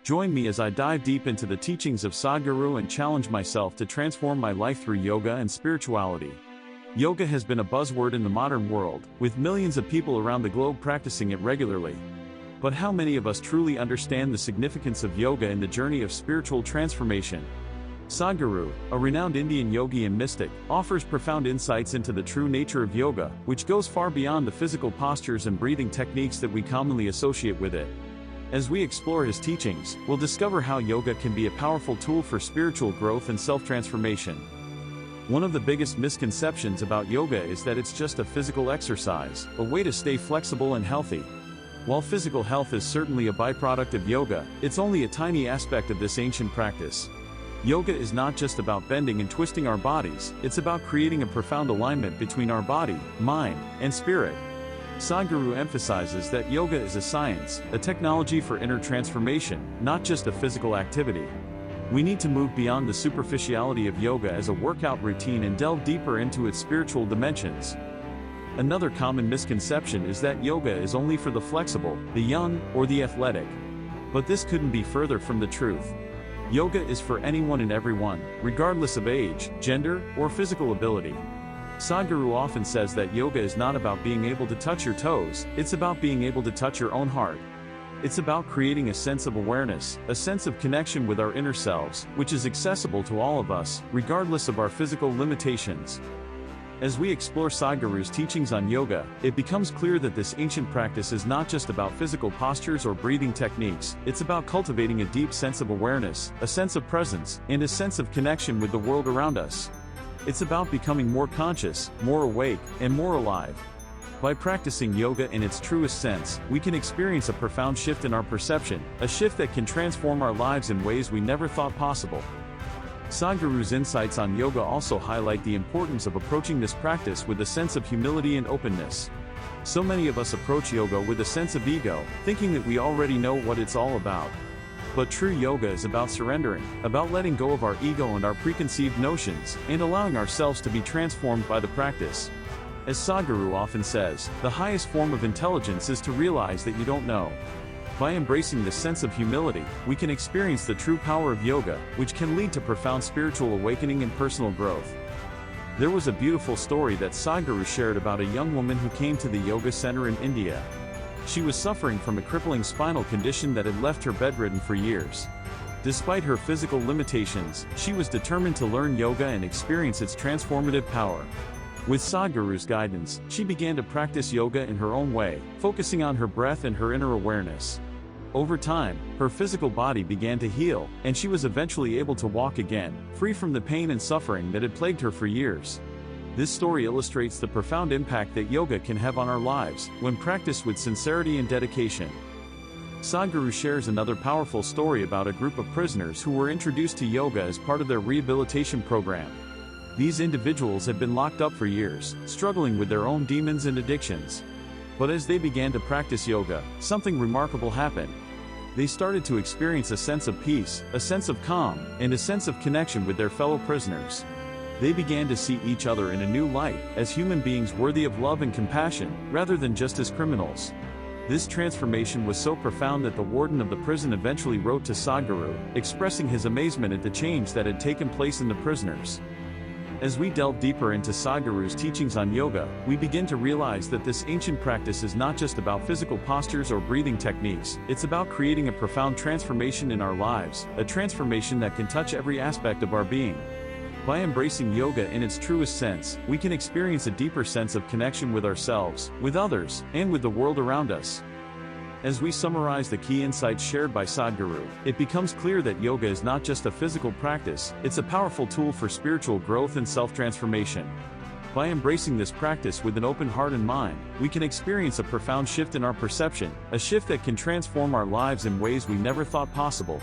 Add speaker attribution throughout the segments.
Speaker 1: Join me as I dive deep into the teachings of Sadhguru and challenge myself to transform my life through yoga and spirituality. Yoga has been a buzzword in the modern world, with millions of people around the globe practicing it regularly. But how many of us truly understand the significance of yoga in the journey of spiritual transformation? Sadhguru, a renowned Indian yogi and mystic, offers profound insights into the true nature of yoga, which goes far beyond the physical postures and breathing techniques that we commonly associate with it. As we explore his teachings, we'll discover how yoga can be a powerful tool for spiritual growth and self-transformation. One of the biggest misconceptions about yoga is that it's just a physical exercise, a way to stay flexible and healthy. While physical health is certainly a byproduct of yoga, it's only a tiny aspect of this ancient practice. Yoga is not just about bending and twisting our bodies, it's about creating a profound alignment between our body, mind, and spirit. Sadhguru emphasizes that yoga is a science, a technology for inner transformation, not just a physical activity. We need to move beyond the superficiality of yoga as a workout routine and delve deeper into its spiritual dimensions. Another common misconception is that yoga is only for the flexible, the young, or the athletic. But this couldn't be further from the truth. Yoga is for anyone and everyone, regardless of age, gender, or physical ability. Sadhguru often says that yoga is not about being able to touch your toes, it's about being able to touch your own heart. It's about creating a sense of awareness, a sense of connection with our inner selves, which is accessible to all of us, regardless of our physical limitations. As we explore Sadhguru's teachings on yoga, it becomes clear that this ancient practice is not just about physical postures or breathing techniques, it's about cultivating a deep sense of awareness, a sense of presence, and a sense of connection with the world around us. It's about becoming more conscious, more awake, and more alive. By practicing yoga in its truest sense, we can experience a profound shift in our perception, a shift that can transform our lives in ways we never thought possible. Sadhguru's insights on yoga also highlight the importance of approaching this practice with a sense of humility and openness. So many of us approach yoga with a sense of ego, thinking that we already know what it's all about. But true yoga is about surrendering, about letting go of our ego and our preconceived notions, and allowing ourselves to be transformed by the practice. As Sadhguru often says, the highest form of intelligence is to realize that you don't know. By embracing this sense of humility, we can experience the true power of yoga, which can lead to profound spiritual awakening and personal growth. There was a beautiful story that Sadhguru shared about a young woman who came to the yoga center in India. She was suffering from a crippling spinal condition that had left her bedridden for years. Despite her physical limitations, she was determined to learn yoga and experience its transformative power. With Sadhguru's guidance, she began to practice yoga in her own way, focusing on her breath and her inner awareness. Over time, her physical body began to heal, and she was eventually able to walk again, free from the pain and suffering that had plagued her for years. This story illustrates the profound impact that yoga can have on our lives, when practiced with sincerity and dedication. Sadhguru shares another powerful story about a group of prisoners who were introduced to yoga as part of their rehabilitation program. These individuals had been locked up for years, struggling with their own demons and addictions. But as they began to practice yoga, something remarkable happened. They started to experience a sense of peace, a sense of calm, and a sense of connection with their fellow prisoners. They began to see each other in a new light, as human beings worthy of love and compassion, rather than just as criminals. This transformation was so profound that the warden of the prison eventually wrote to Sadhguru, expressing his amazement at the change that had taken place in the prisoners. As we delve deeper into Sadhguru's teachings on yoga, we begin to realize that this ancient practice is not just about physical postures or breathing techniques, it's about creating a profound transformation in our lives, a transformation that can touch every aspect of our being. By embracing yoga in its truest sense, we can experience a deeper sense of connection with ourselves, with others, and with the world around us. As we summarize the key insights shared by Sadhguru, it becomes clear that yoga is not just a physical practice, it's a powerful tool for spiritual growth and self-transformation. By embracing this practice with an open heart and mind, we can experience a profound shift in our perception, a shift that can transform our lives in ways we never thought possible.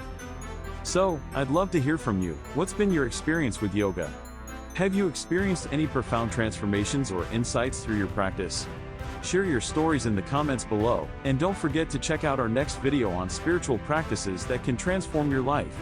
Speaker 1: So, I'd love to hear from you. What's been your experience with yoga? Have you experienced any profound transformations or insights through your practice? Share your stories in the comments below, and don't forget to check out our next video on spiritual practices that can transform your life.